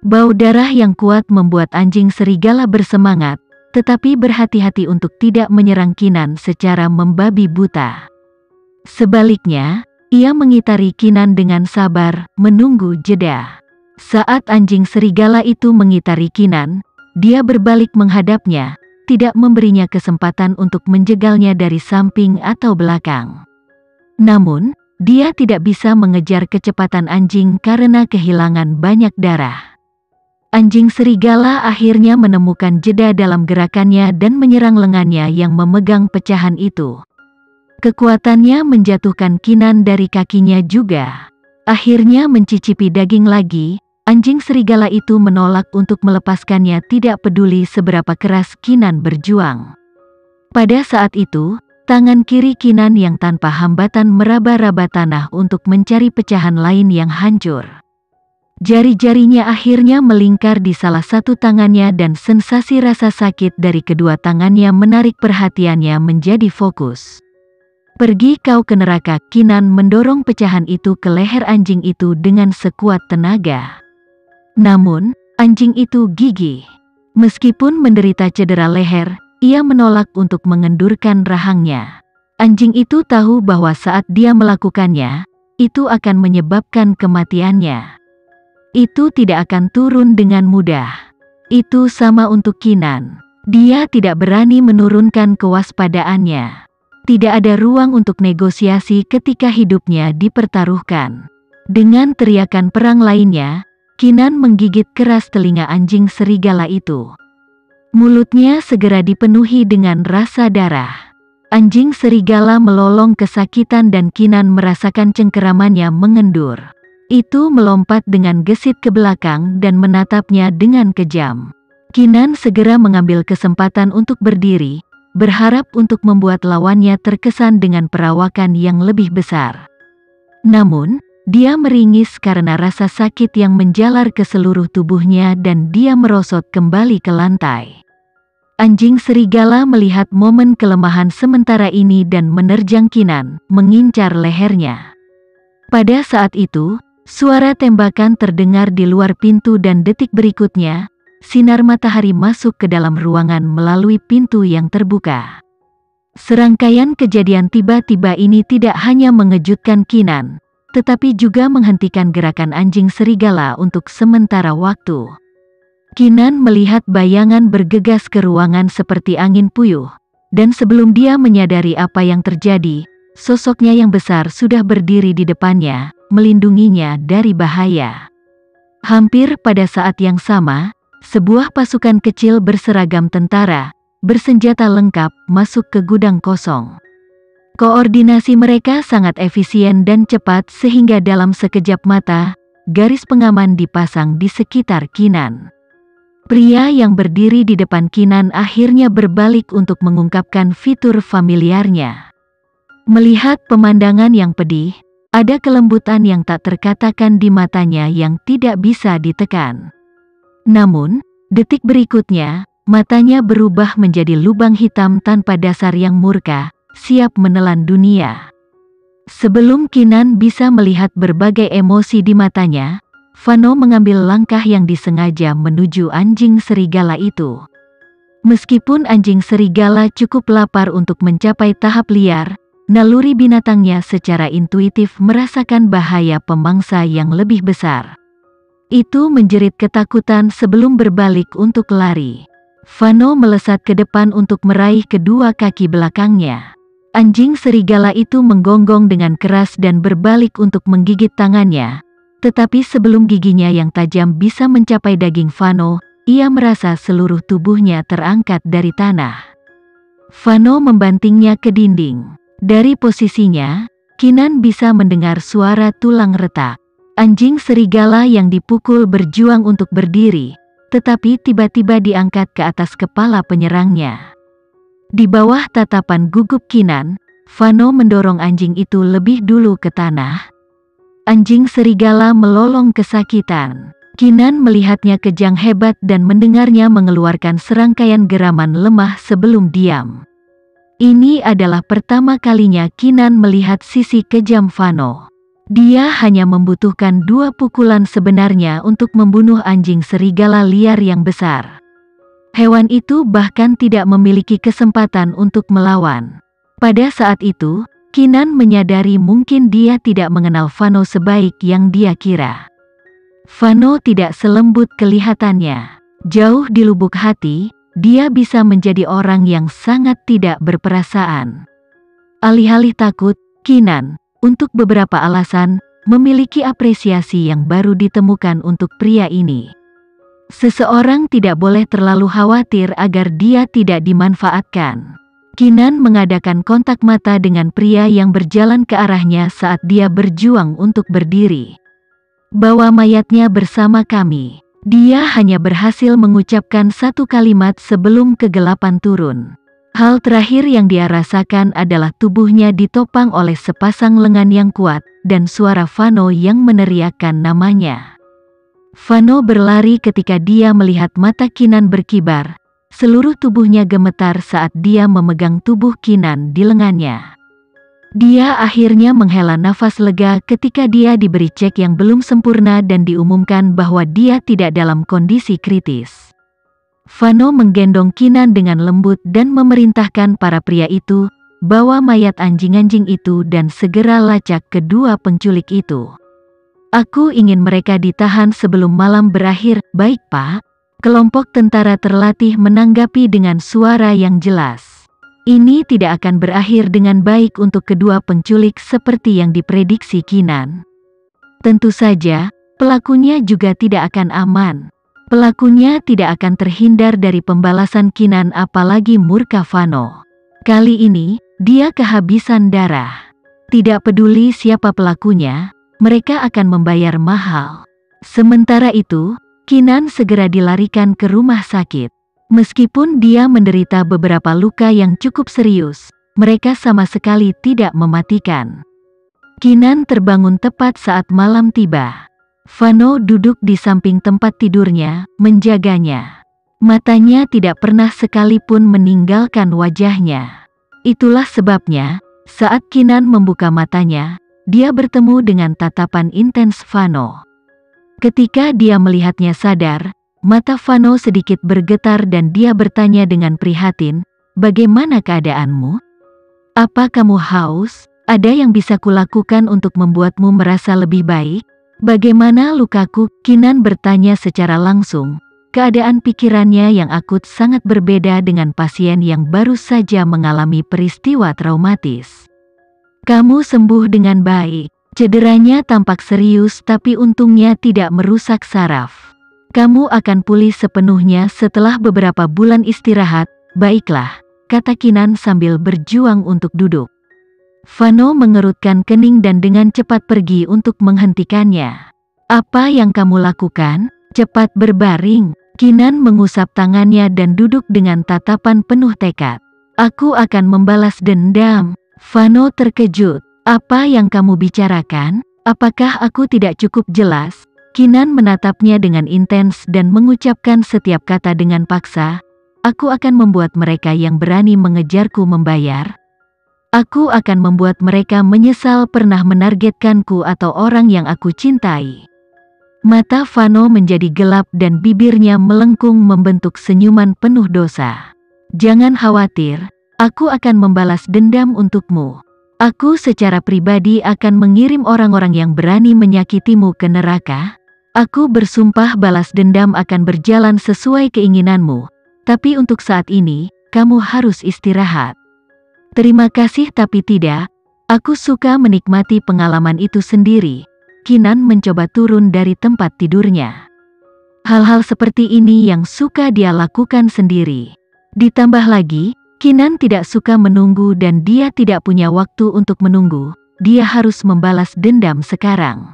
Bau darah yang kuat membuat anjing serigala bersemangat, tetapi berhati-hati untuk tidak menyerang Kinan secara membabi buta. Sebaliknya, ia mengitari Kinan dengan sabar, menunggu jeda. Saat anjing serigala itu mengitari Kinan, dia berbalik menghadapnya, tidak memberinya kesempatan untuk menjegalnya dari samping atau belakang. Namun, dia tidak bisa mengejar kecepatan anjing karena kehilangan banyak darah. Anjing serigala akhirnya menemukan jeda dalam gerakannya dan menyerang lengannya yang memegang pecahan itu. Kekuatannya menjatuhkan Kinan dari kakinya juga. Akhirnya mencicipi daging lagi, anjing serigala itu menolak untuk melepaskannya, tidak peduli seberapa keras Kinan berjuang. Pada saat itu, tangan kiri Kinan yang tanpa hambatan meraba-raba tanah untuk mencari pecahan lain yang hancur. Jari-jarinya akhirnya melingkar di salah satu tangannya dan sensasi rasa sakit dari kedua tangannya menarik perhatiannya menjadi fokus. "Pergi kau ke neraka!" Kinan mendorong pecahan itu ke leher anjing itu dengan sekuat tenaga. Namun, anjing itu gigih. Meskipun menderita cedera leher, ia menolak untuk mengendurkan rahangnya. Anjing itu tahu bahwa saat dia melakukannya, itu akan menyebabkan kematiannya. Itu tidak akan turun dengan mudah. Itu sama untuk Kinan. Dia tidak berani menurunkan kewaspadaannya. Tidak ada ruang untuk negosiasi ketika hidupnya dipertaruhkan. Dengan teriakan perang lainnya, Kinan menggigit keras telinga anjing serigala itu. Mulutnya segera dipenuhi dengan rasa darah. Anjing serigala melolong kesakitan dan Kinan merasakan cengkeramannya mengendur. Itu melompat dengan gesit ke belakang dan menatapnya dengan kejam. Kinan segera mengambil kesempatan untuk berdiri, berharap untuk membuat lawannya terkesan dengan perawakan yang lebih besar. Namun, dia meringis karena rasa sakit yang menjalar ke seluruh tubuhnya dan dia merosot kembali ke lantai. Anjing serigala melihat momen kelemahan sementara ini dan menerjang Kinan, mengincar lehernya. Pada saat itu, suara tembakan terdengar di luar pintu dan detik berikutnya, sinar matahari masuk ke dalam ruangan melalui pintu yang terbuka. Serangkaian kejadian tiba-tiba ini tidak hanya mengejutkan Kinan, tetapi juga menghentikan gerakan anjing serigala untuk sementara waktu. Kinan melihat bayangan bergegas ke ruangan seperti angin puyuh, dan sebelum dia menyadari apa yang terjadi, sosoknya yang besar sudah berdiri di depannya, melindunginya dari bahaya. Hampir pada saat yang sama, sebuah pasukan kecil berseragam tentara, bersenjata lengkap, masuk ke gudang kosong. Koordinasi mereka sangat efisien dan cepat sehingga dalam sekejap mata, garis pengaman dipasang di sekitar Kinan. Pria yang berdiri di depan Kinan akhirnya berbalik untuk mengungkapkan fitur familiarnya. Melihat pemandangan yang pedih, ada kelembutan yang tak terkatakan di matanya yang tidak bisa ditekan. Namun, detik berikutnya, matanya berubah menjadi lubang hitam tanpa dasar yang murka, siap menelan dunia. Sebelum Kinan bisa melihat berbagai emosi di matanya, Fano mengambil langkah yang disengaja menuju anjing serigala itu. Meskipun anjing serigala cukup lapar untuk mencapai tahap liar, naluri binatangnya secara intuitif merasakan bahaya pemangsa yang lebih besar. Itu menjerit ketakutan sebelum berbalik untuk lari. Fano melesat ke depan untuk meraih kedua kaki belakangnya. Anjing serigala itu menggonggong dengan keras dan berbalik untuk menggigit tangannya. Tetapi sebelum giginya yang tajam bisa mencapai daging Fano, ia merasa seluruh tubuhnya terangkat dari tanah. Fano membantingnya ke dinding. Dari posisinya, Kinan bisa mendengar suara tulang retak. Anjing serigala yang dipukul berjuang untuk berdiri, tetapi tiba-tiba diangkat ke atas kepala penyerangnya. Di bawah tatapan gugup Kinan, Fano mendorong anjing itu lebih dulu ke tanah. Anjing serigala melolong kesakitan. Kinan melihatnya kejang hebat dan mendengarnya mengeluarkan serangkaian geraman lemah sebelum diam. Ini adalah pertama kalinya Kinan melihat sisi kejam Fano. Dia hanya membutuhkan 2 pukulan sebenarnya untuk membunuh anjing serigala liar yang besar. Hewan itu bahkan tidak memiliki kesempatan untuk melawan. Pada saat itu, Kinan menyadari mungkin dia tidak mengenal Vano sebaik yang dia kira. Vano tidak selembut kelihatannya. Jauh di lubuk hati, dia bisa menjadi orang yang sangat tidak berperasaan. Alih-alih takut, Kinan, untuk beberapa alasan, memiliki apresiasi yang baru ditemukan untuk pria ini. Seseorang tidak boleh terlalu khawatir agar dia tidak dimanfaatkan. Kinan mengadakan kontak mata dengan pria yang berjalan ke arahnya saat dia berjuang untuk berdiri. Bawa mayatnya bersama kami. Dia hanya berhasil mengucapkan satu kalimat sebelum kegelapan turun. Hal terakhir yang dia rasakan adalah tubuhnya ditopang oleh sepasang lengan yang kuat, dan suara Vano yang meneriakkan namanya. Vano berlari ketika dia melihat mata Kinan berkibar. Seluruh tubuhnya gemetar saat dia memegang tubuh Kinan di lengannya. Dia akhirnya menghela nafas lega ketika dia diberi cek yang belum sempurna dan diumumkan bahwa dia tidak dalam kondisi kritis. Vano menggendong Kinan dengan lembut dan memerintahkan para pria itu, bawa mayat anjing-anjing itu dan segera lacak kedua penculik itu. Aku ingin mereka ditahan sebelum malam berakhir, baik Pak? Kelompok tentara terlatih menanggapi dengan suara yang jelas. Ini tidak akan berakhir dengan baik untuk kedua penculik seperti yang diprediksi Kinan. Tentu saja, pelakunya juga tidak akan aman. Pelakunya tidak akan terhindar dari pembalasan Kinan apalagi murka Vano. Kali ini, dia kehabisan darah. Tidak peduli siapa pelakunya, mereka akan membayar mahal. Sementara itu, Kinan segera dilarikan ke rumah sakit. Meskipun dia menderita beberapa luka yang cukup serius, mereka sama sekali tidak mematikan. Kinan terbangun tepat saat malam tiba. Vano duduk di samping tempat tidurnya, menjaganya. Matanya tidak pernah sekalipun meninggalkan wajahnya. Itulah sebabnya, saat Kinan membuka matanya, dia bertemu dengan tatapan intens Vano. Ketika dia melihatnya sadar, mata Vano sedikit bergetar dan dia bertanya dengan prihatin, "Bagaimana keadaanmu? Apa kamu haus? Ada yang bisa kulakukan untuk membuatmu merasa lebih baik? Bagaimana lukaku?" Kinan bertanya secara langsung. Keadaan pikirannya yang akut sangat berbeda dengan pasien yang baru saja mengalami peristiwa traumatis. "Kamu sembuh dengan baik. Cederanya tampak serius tapi untungnya tidak merusak saraf. Kamu akan pulih sepenuhnya setelah beberapa bulan istirahat." "Baiklah," kata Kinan sambil berjuang untuk duduk. Vano mengerutkan kening dan dengan cepat pergi untuk menghentikannya. "Apa yang kamu lakukan? Cepat berbaring." Kinan mengusap tangannya dan duduk dengan tatapan penuh tekad. "Aku akan membalas dendam." Vano terkejut. "Apa yang kamu bicarakan? Apakah aku tidak cukup jelas?" Kinan menatapnya dengan intens dan mengucapkan setiap kata dengan paksa. "Aku akan membuat mereka yang berani mengejarku membayar. Aku akan membuat mereka menyesal pernah menargetkanku atau orang yang aku cintai." Mata Vano menjadi gelap dan bibirnya melengkung membentuk senyuman penuh dosa. "Jangan khawatir, aku akan membalas dendam untukmu. Aku secara pribadi akan mengirim orang-orang yang berani menyakitimu ke neraka. Aku bersumpah balas dendam akan berjalan sesuai keinginanmu. Tapi untuk saat ini, kamu harus istirahat." "Terima kasih tapi tidak. Aku suka menikmati pengalaman itu sendiri." Kinan mencoba turun dari tempat tidurnya. Hal-hal seperti ini yang suka dia lakukan sendiri. Ditambah lagi, Kinan tidak suka menunggu dan dia tidak punya waktu untuk menunggu. Dia harus membalas dendam sekarang.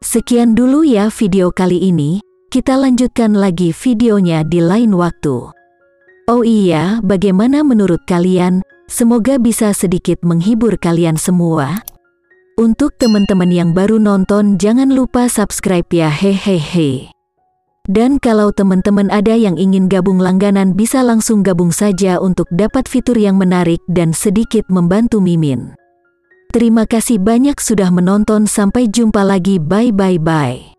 Sekian dulu ya video kali ini. Kita lanjutkan lagi videonya di lain waktu. Oh iya, bagaimana menurut kalian? Semoga bisa sedikit menghibur kalian semua. Untuk teman-teman yang baru nonton, jangan lupa subscribe ya, hehehe. Dan kalau teman-teman ada yang ingin gabung langganan bisa langsung gabung saja untuk dapat fitur yang menarik dan sedikit membantu Mimin. Terima kasih banyak sudah menonton, sampai jumpa lagi, bye.